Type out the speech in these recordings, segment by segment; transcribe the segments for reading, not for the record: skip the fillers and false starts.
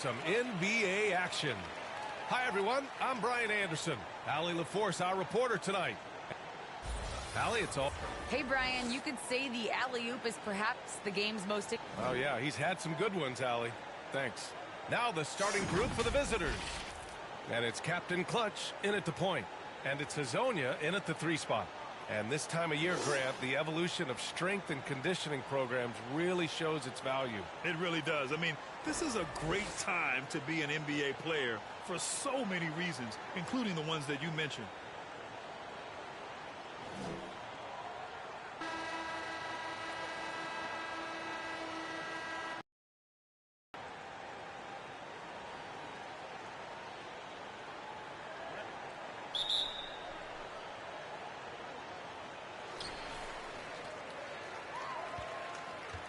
Some NBA action. Hi, everyone. I'm Brian Anderson. Allie LaForce, our reporter tonight. Allie, it's all. Hey, Brian, you could say the alley-oop is perhaps the game's most... Oh, yeah, he's had some good ones, Allie. Thanks. Now the starting group for the visitors. And it's Captain Clutch in at the point. And it's Hazonia in at the 3 spot. And this time of year, Grant, the evolution of strength and conditioning programs really shows its value. It really does. I mean, this is a great time to be an NBA player for so many reasons, including the ones that you mentioned.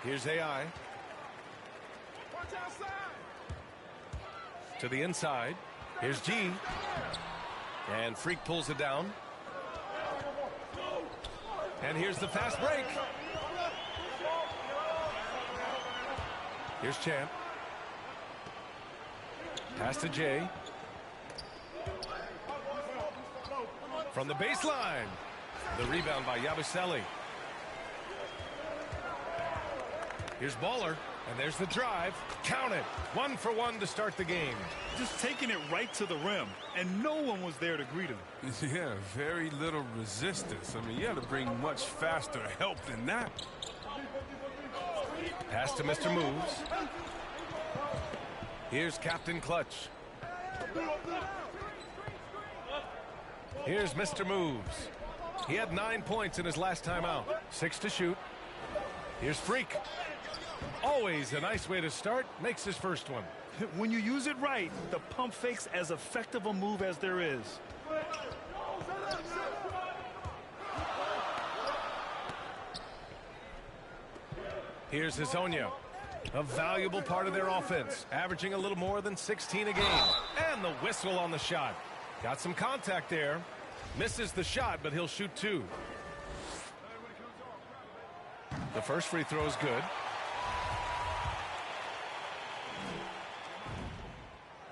Here's AI. To the inside. Here's G. And Freak pulls it down. And here's the fast break. Here's Champ. Pass to J. From the baseline. The rebound by Yabusele. Here's Baller, and there's the drive. Count it. 1 for 1 to start the game. Just taking it right to the rim, and no one was there to greet him. Yeah, very little resistance. I mean, you had to bring much faster help than that. Pass to Mr. Moves. Here's Captain Clutch. Here's Mr. Moves. He had 9 points in his last time out. 6 to shoot. Here's Freak. Always a nice way to start. Makes his first one. When you use it right, the pump fake's as effective a move as there is. Here's Hazonia. A valuable part of their offense, averaging a little more than 16 a game. And the whistle on the shot. Got some contact there. Misses the shot, but he'll shoot 2. The first free throw is good.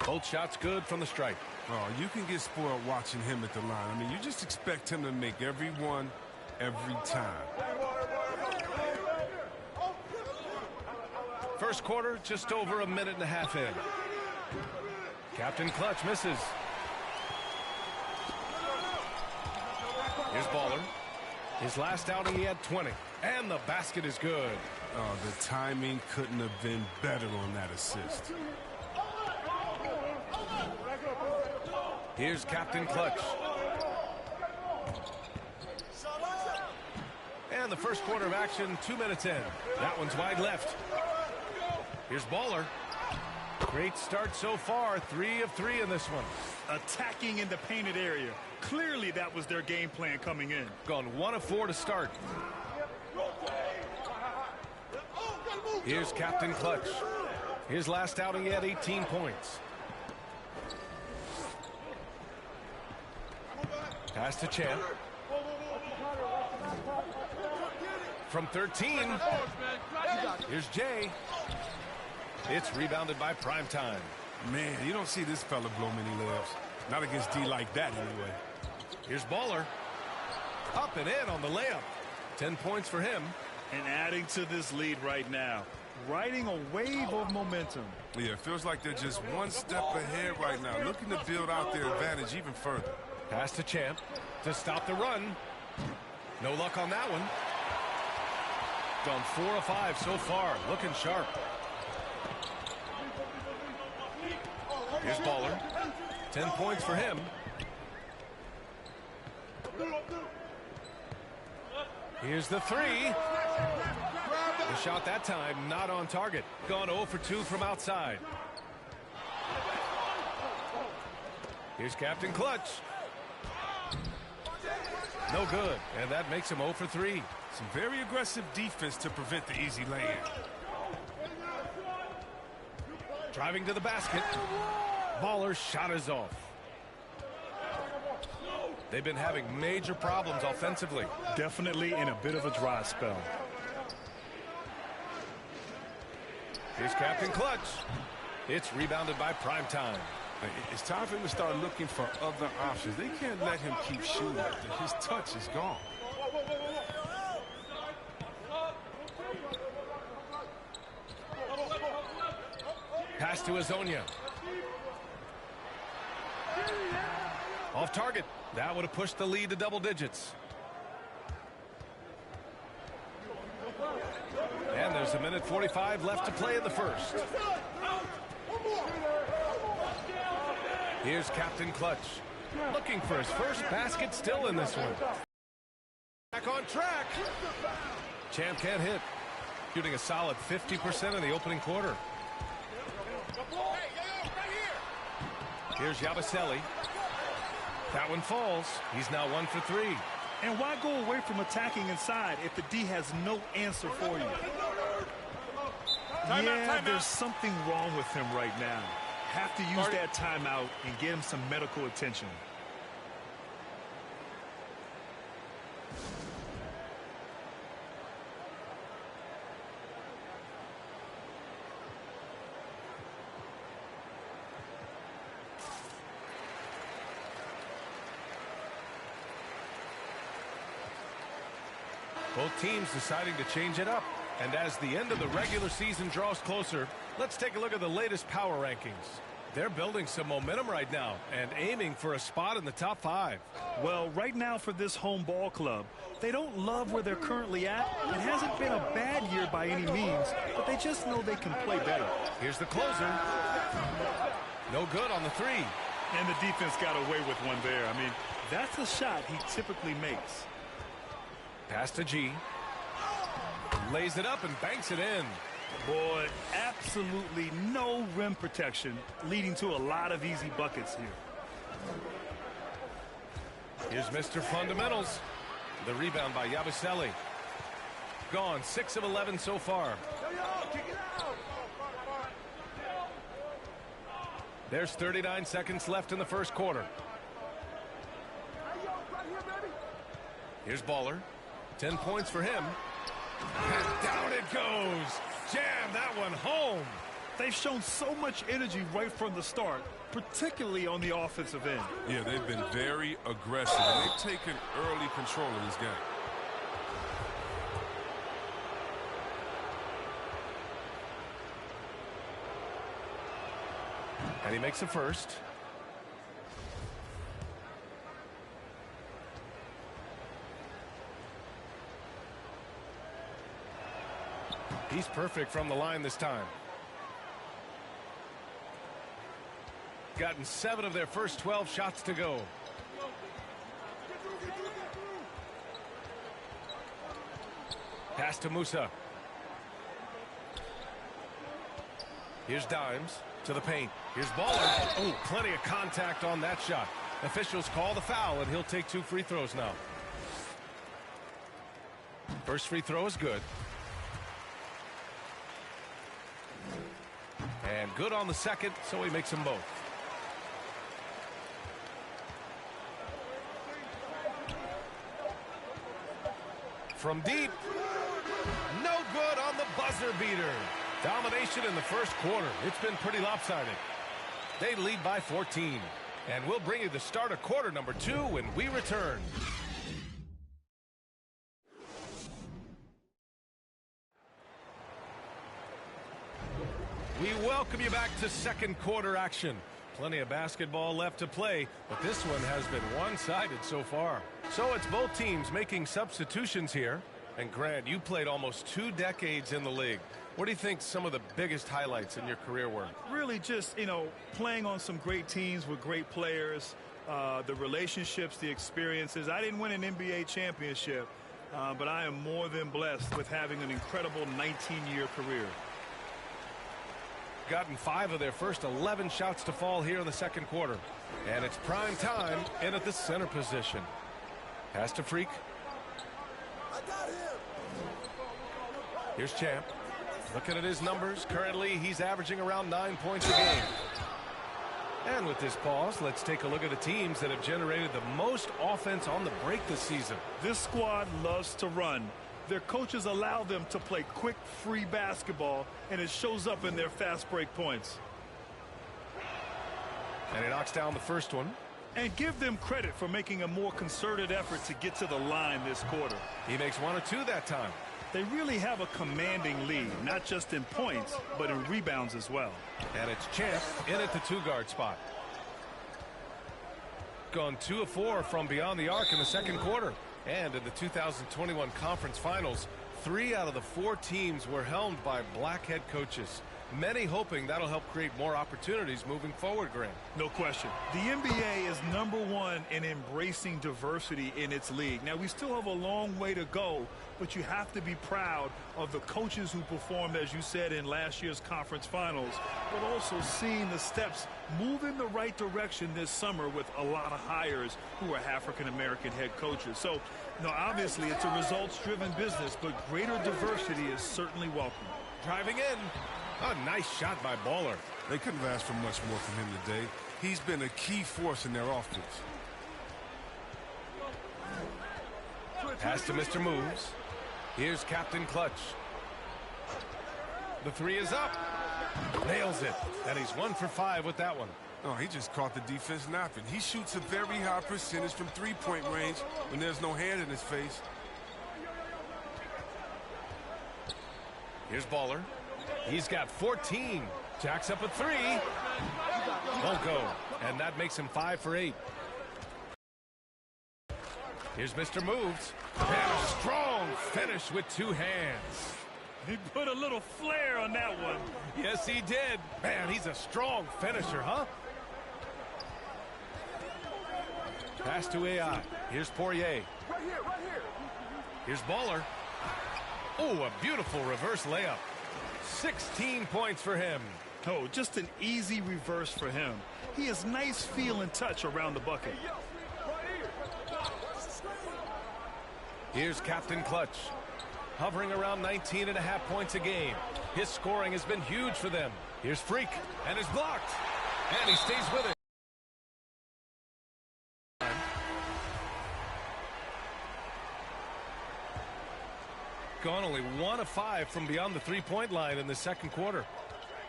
Both shots good from the stripe. Oh, you can get spoiled watching him at the line. I mean, you just expect him to make every one, every time. First quarter, just over a minute and a half in. Captain Clutch misses. Here's Baller. His last outing, he had 20. And the basket is good. Oh, the timing couldn't have been better on that assist. Here's Captain Clutch. And the first quarter of action, 2 minutes in. That one's wide left. Here's Baller. Great start so far. 3 of 3 in this one. Attacking in the painted area. Clearly that was their game plan coming in. Gone 1 of 4 to start. Here's Captain Clutch. His last outing, he had 18 points. Pass to Champ. From 13. Here's Jay. It's rebounded by Primetime. Man, you don't see this fella blow many layups. Not against D like that, anyway. Here's Baller. Up and in on the layup. 10 points for him. And adding to this lead right now. Riding a wave of momentum. Yeah, it feels like they're just one step ahead right now. Looking to build out their advantage even further. Pass to Champ to stop the run. No luck on that one. Gone 4 of 5 so far. Looking sharp. Here's Baller. 10 points for him. Here's the 3. The shot that time not on target. Gone 0 for 2 from outside. Here's Captain Clutch. No good, and that makes him 0 for 3. Some very aggressive defense to prevent the easy lay-in. Driving to the basket. Baller's shot is off. They've been having major problems offensively. Definitely in a bit of a dry spell. Here's Captain Clutch. It's rebounded by Primetime. It's time for him to start looking for other options. They can't let him keep shooting. His touch is gone. Pass to Hezonja. Off target. That would have pushed the lead to double digits. And there's a minute 45 left to play in the first. Here's Captain Clutch. Looking for his first basket still in this one. Back on track. Champ can't hit. Shooting a solid 50% in the opening quarter. Here's Yabusele. That one falls. He's now 1 for 3. And why go away from attacking inside if the D has no answer for you? There's something wrong with him right now. Have to use that timeout and get him some medical attention. Both teams deciding to change it up. And as the end of the regular season draws closer, let's take a look at the latest power rankings. They're building some momentum right now and aiming for a spot in the top 5. Well, right now for this home ball club, they don't love where they're currently at. It hasn't been a bad year by any means, but they just know they can play better. Here's the closer. No good on the 3. And the defense got away with one there. I mean, that's a shot he typically makes. Pass to G. Lays it up and banks it in. Boy, absolutely no rim protection, leading to a lot of easy buckets here. Here's Mr. Fundamentals. The rebound by Yabusele. Gone 6 of 11 so far. There's 39 seconds left in the first quarter. Here's Baller. 10 points for him. And down it goes. Jam that one home. They've shown so much energy right from the start, particularly on the offensive end. Yeah, they've been very aggressive, and they've taken early control of this game. And he makes the first. He's perfect from the line this time. Gotten 7 of their first 12 shots to go. Pass to Musa. Here's Dimes to the paint. Here's Baller. Oh, plenty of contact on that shot. Officials call the foul, and he'll take 2 free throws now. First free throw is good. And good on the second, so he makes them both. From deep. No good on the buzzer beater. Domination in the first quarter. It's been pretty lopsided. They lead by 14. And we'll bring you the start of quarter number 2 when we return. We welcome you back to second quarter action. Plenty of basketball left to play, but this one has been one-sided so far. So it's both teams making substitutions here. And Grant, you played almost 2 decades in the league. What do you think some of the biggest highlights in your career were? Really just, playing on some great teams with great players, the relationships, the experiences. I didn't win an NBA championship, but I am more than blessed with having an incredible 19-year career. Gotten 5 of their first 11 shots to fall here in the second quarter. And it's prime time in at the center position. Pass to Freak. Here's Champ. Looking at his numbers, currently he's averaging around 9 points a game. And with this pause, let's take a look at the teams that have generated the most offense on the break this season. This squad loves to run. Their coaches allow them to play quick, free basketball, and it shows up in their fast break points. And he knocks down the first one. And give them credit for making a more concerted effort to get to the line this quarter. He makes 1 or 2 that time. They really have a commanding lead, not just in points, but in rebounds as well. And it's Champ in at the 2-guard spot. Gone 2 of 4 from beyond the arc in the second quarter. And in the 2021 conference finals, 3 out of the 4 teams were helmed by black head coaches. Many hoping that'll help create more opportunities moving forward, Graham. No question. The NBA is #1 in embracing diversity in its league. Now, we still have a long way to go, but you have to be proud of the coaches who performed, as you said, in last year's conference finals, but also seeing the steps move in the right direction this summer with a lot of hires who are African-American head coaches. So, obviously it's a results-driven business, but greater diversity is certainly welcome. Driving in. A nice shot by Baller. They couldn't ask for much more from him today. He's been a key force in their offense. Pass to Mr. Moves. Here's Captain Clutch. The 3 is up. Nails it. And he's 1 for 5 with that one. Oh, he just caught the defense napping. He shoots a very high percentage from 3-point range when there's no hand in his face. Here's Baller. He's got 14. Jacks up a 3. Won't go. And that makes him 5 for 8. Here's Mr. Moves. And a strong finish with 2 hands. He put a little flair on that one. Yes, he did. Man, he's a strong finisher, huh? Pass to AI. Here's Poirier. Right here. Here's Baller. Oh, a beautiful reverse layup. 16 points for him. Oh, just an easy reverse for him. He has nice feel and touch around the bucket. Here's Captain Clutch. Hovering around 19.5 points a game. His scoring has been huge for them. Here's Freak. And it's blocked. And he stays with it. Gone only 1 of 5 from beyond the 3-point line in the second quarter.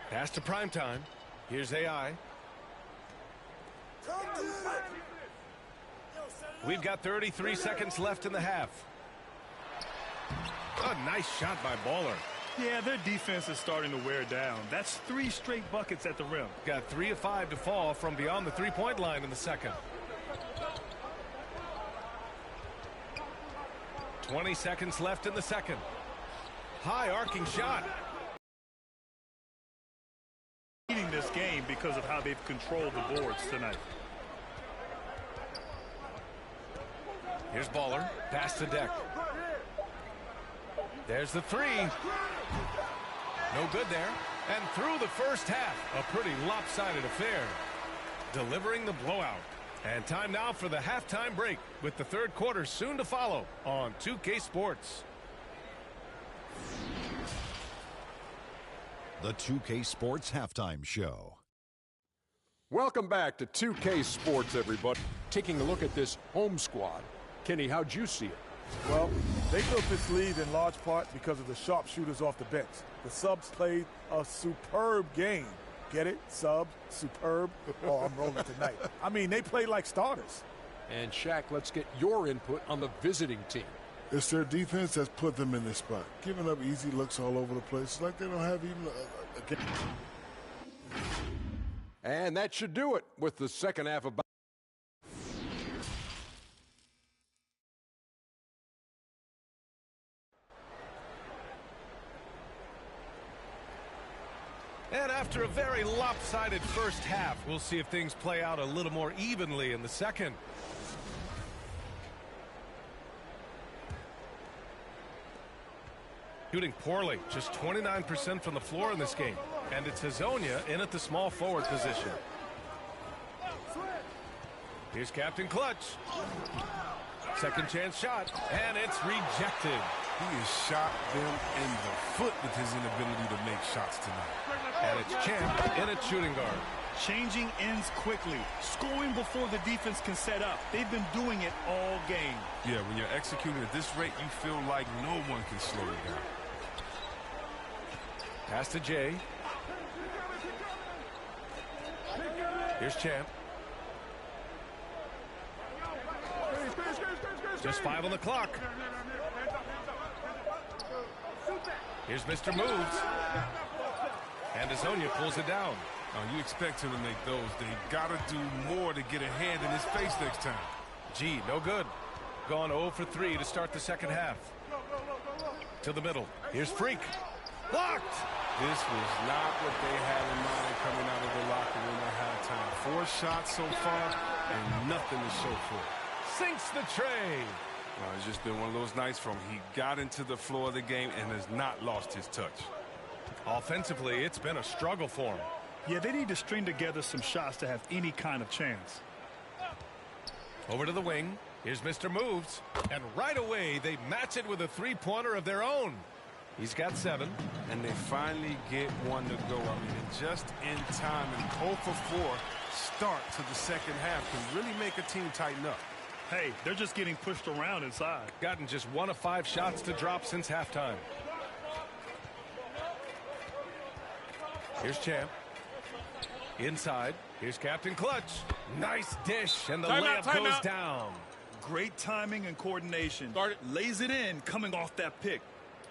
Pass to Primetime. Here's AI. We've got 33 seconds left in the half. A nice shot by Baller. Yeah, their defense is starting to wear down. That's 3 straight buckets at the rim. Got 3 of 5 to fall from beyond the 3-point line in the second. 20 seconds left in the second. High arcing shot. Leading this game because of how they've controlled the boards tonight. Here's Baller. Pass to Deck. There's the 3. No good there. And through the first half, a pretty lopsided affair. Delivering the blowout. And time now for the halftime break, with the third quarter soon to follow on 2K Sports. The 2K Sports Halftime Show. Welcome back to 2K Sports, everybody. Taking a look at this home squad. Kenny, how'd you see it? Well, they built this lead in large part because of the sharpshooters off the bench. The subs played a superb game. Get it? Sub, superb. Oh, I'm rolling tonight. I mean, they played like starters. And Shaq, let's get your input on the visiting team. It's their defense that's put them in this spot. Giving up easy looks all over the place. It's like they don't have even a game. And that should do it with the second half of... And after a very lopsided first half, we'll see if things play out a little more evenly in the second. Shooting poorly, just 29% from the floor in this game. And it's Hazonia in at the small forward position. Here's Captain Clutch. Second chance shot, and it's rejected. He has shot them in the foot with his inability to make shots tonight. And it's Champ in at shooting guard. Changing ends quickly, scoring before the defense can set up. They've been doing it all game. Yeah, when you're executing at this rate, you feel like no one can slow you down. Pass to Jay. Here's Champ. Just 5 on the clock. Here's Mr. Moves. And Hazonia pulls it down. Oh, you expect him to make those. They got to do more to get a hand in his face next time. Gee, no good. Gone 0 for 3 to start the second half. To the middle. Here's Freak. Blocked! This was not what they had in mind coming out of the locker room at halftime. 4 shots so far and nothing to show for it. Sinks the tray. Well, it's just been one of those nights from he got into the floor of the game and has not lost his touch. Offensively, it's been a struggle for him. Yeah, they need to string together some shots to have any kind of chance. Over to the wing. Here's Mr. Moves. And right away, they match it with a three-pointer of their own. He's got 7. And they finally get one to go. I mean, just in time. And 0 for 4 start to the second half can really make a team tighten up. Hey, they're just getting pushed around inside. Gotten just 1 of 5 shots to drop since halftime. Here's Champ. Inside. Here's Captain Clutch. Nice dish, and the layup goes down. Great timing and coordination. Lays it in coming off that pick.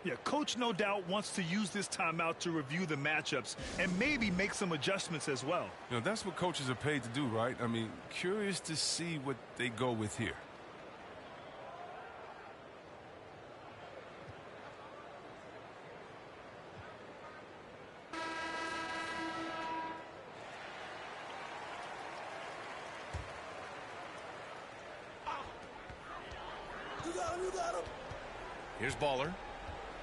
Yeah, coach no doubt wants to use this timeout to review the matchups and maybe make some adjustments as well. You know, that's what coaches are paid to do, right? I mean, curious to see what they go with here. Here's Baller.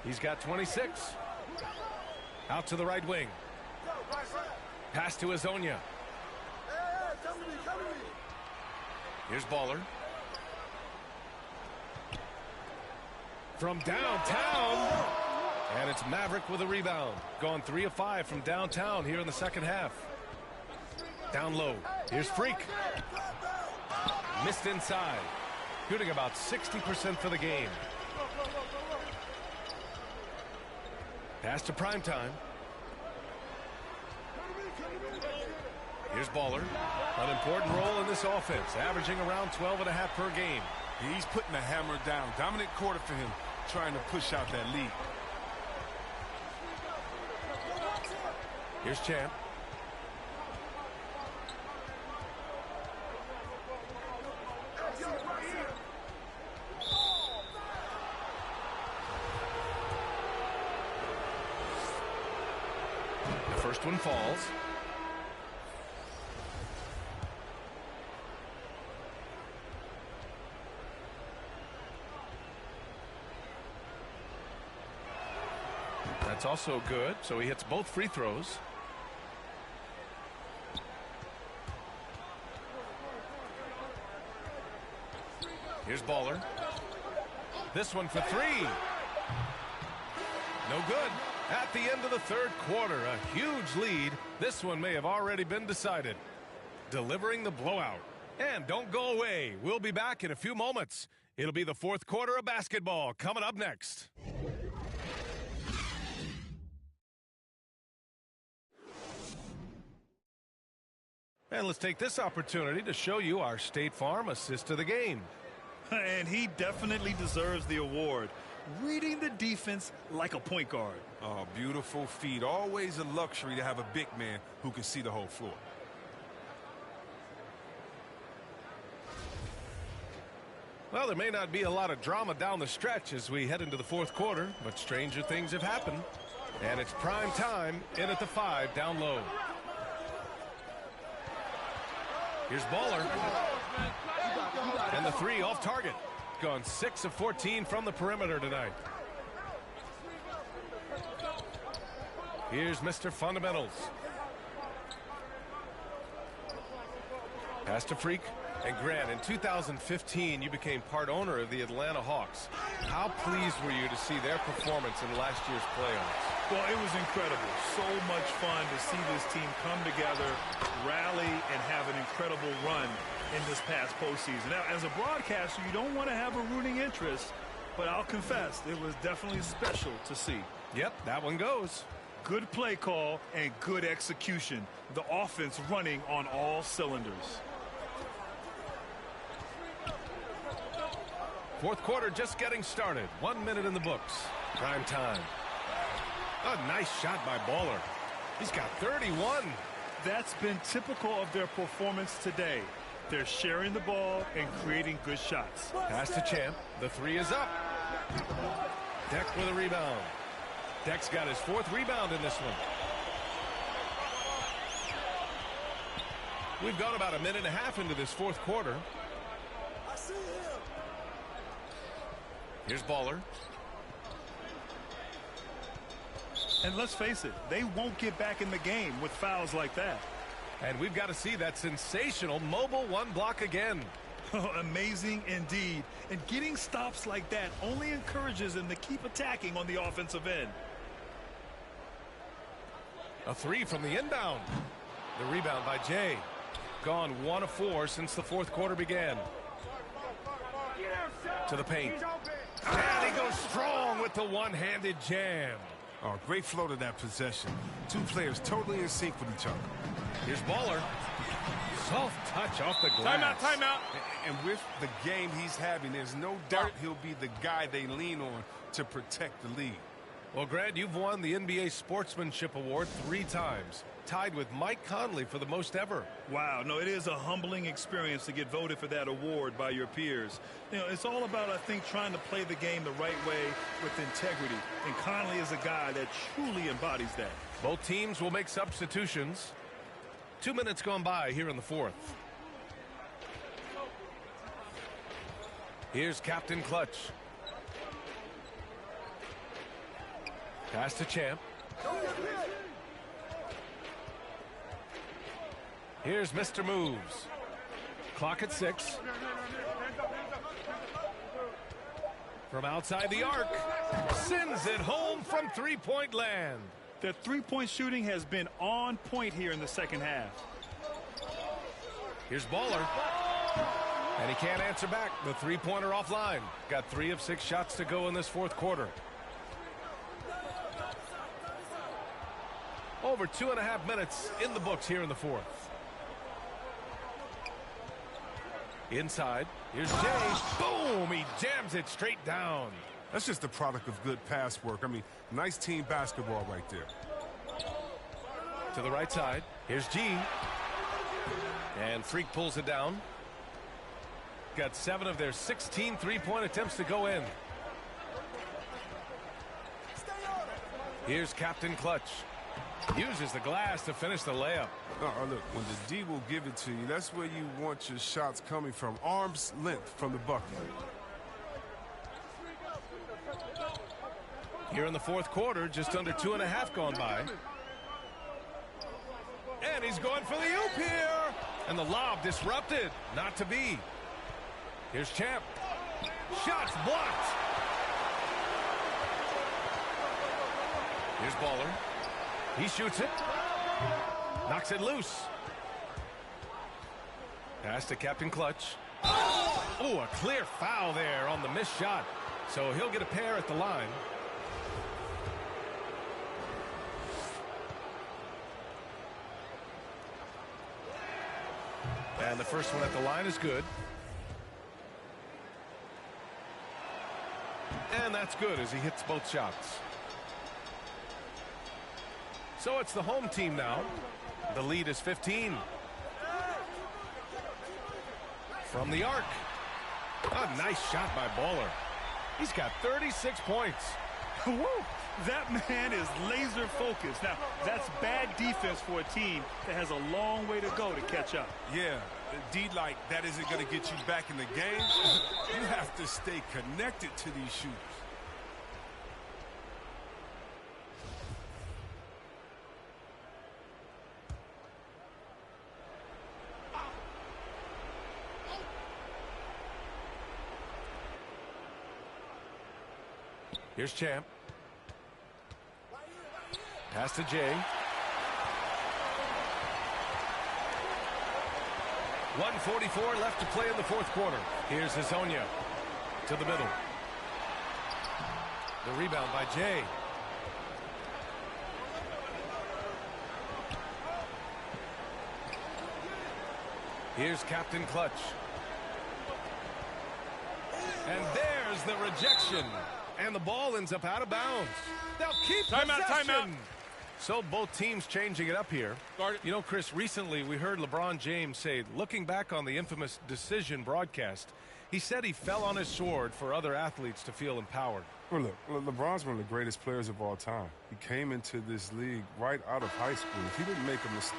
He's got 26. Out to the right wing. Pass to Hazonia. Here's Baller. From downtown. And it's Maverick with a rebound. Gone 3 of 5 from downtown here in the second half. Down low. Here's Freak. Missed inside. Shooting about 60% for the game. Pass to Primetime. Here's Baller. An important role in this offense, averaging around 12.5 per game. He's putting the hammer down. Dominant quarter for him, trying to push out that lead. Here's Champ. The first one falls. That's also good, so he hits both free throws. Here's Baller. This one for 3. No good. At the end of the third quarter, a huge lead. This one may have already been decided. Delivering the blowout. And don't go away. We'll be back in a few moments. It'll be the fourth quarter of basketball coming up next. And let's take this opportunity to show you our State Farm assist of the game. And he definitely deserves the award. Reading the defense like a point guard. Oh, beautiful feed. Always a luxury to have a big man who can see the whole floor. Well, there may not be a lot of drama down the stretch as we head into the fourth quarter, but stranger things have happened. And it's prime time in at the 5 down low. Here's Baller. And the 3 off target. Gone 6 of 14 from the perimeter tonight. Here's Mr. Fundamentals. Pass to Freak. And Grant, in 2015, you became part owner of the Atlanta Hawks. How pleased were you to see their performance in last year's playoffs? Well, it was incredible. So much fun to see this team come together, rally, and have an incredible run in this past postseason. Now, as a broadcaster, you don't want to have a rooting interest, but I'll confess, it was definitely special to see. Yep, that one goes. Good play call and good execution. The offense running on all cylinders. Fourth quarter just getting started. 1 minute in the books. Prime time. A nice shot by Baller. He's got 31. That's been typical of their performance today. They're sharing the ball and creating good shots. Pass to Champ. The three is up. Deck with a rebound. Deck's got his 4th rebound in this one. We've gone about a minute and a half into this 4th quarter. Here's Baller. And let's face it, they won't get back in the game with fouls like that. And we've got to see that sensational mobile 1 block again. Amazing indeed. And getting stops like that only encourages them to keep attacking on the offensive end. A 3 from the inbound. The rebound by Jay. Gone 1 of 4 since the 4th quarter began. To the paint. And he goes strong with the one-handed jam. Oh, great flow to that possession. 2 players totally in sync with each other. Here's Baller. Soft touch off the glass. Timeout. And with the game he's having, there's no doubt he'll be the guy they lean on to protect the lead. Well, Grant, you've won the NBA Sportsmanship Award 3 times, tied with Mike Conley for the most ever. Wow, no, it is a humbling experience to get voted for that award by your peers. You know, it's all about, I think, trying to play the game the right way with integrity. And Conley is a guy that truly embodies that. Both teams will make substitutions. 2 minutes gone by here in the 4th. Here's Captain Clutch. Pass to Champ. Here's Mr. Moves. Clock at 6. From outside the arc. Sends it home from three-point land. Their three-point shooting has been on point here in the second half. Here's Baller. And he can't answer back. The three-pointer offline. Got 3 of 6 shots to go in this 4th quarter. Over 2.5 minutes in the books here in the 4th. Inside. Here's Jay. Boom! He jams it straight down. That's just the product of good pass work. I mean, nice team basketball right there. To the right side. Here's G. And Freak pulls it down. Got 7 of their 16 three-point attempts to go in. Here's Captain Clutch. Uses the glass to finish the layup. Look, when the D will give it to you, that's where you want your shots coming from. Arm's length from the bucket. Here in the 4th quarter, just under 2.5 gone by. And he's going for the oop here. And the lob disrupted. Not to be. Here's Champ. Shots blocked. Here's Baller. He shoots it. Knocks it loose. Pass to Captain Clutch. Oh, a clear foul there on the missed shot. So he'll get a pair at the line. And the first one at the line is good. And that's good as he hits both shots. So it's the home team now. The lead is 15. From the arc. A nice shot by Baller. He's got 36 points. Woo! That man is laser focused. Now, that's bad defense for a team that has a long way to go to catch up. Yeah, D like that isn't going to get you back in the game. You have to stay connected to these shooters. Here's Champ. Pass to Jay. 1:44 left to play in the 4th quarter. Here's Hezonja to the middle. The rebound by Jay. Here's Captain Clutch. And there's the rejection. And the ball ends up out of bounds. They'll keep possession. Timeout. So both teams changing it up here. You know, Chris, recently we heard LeBron James say, looking back on the infamous decision broadcast, he said he fell on his sword for other athletes to feel empowered. Well, look, LeBron's one of the greatest players of all time. He came into this league right out of high school. If he didn't make a mistake,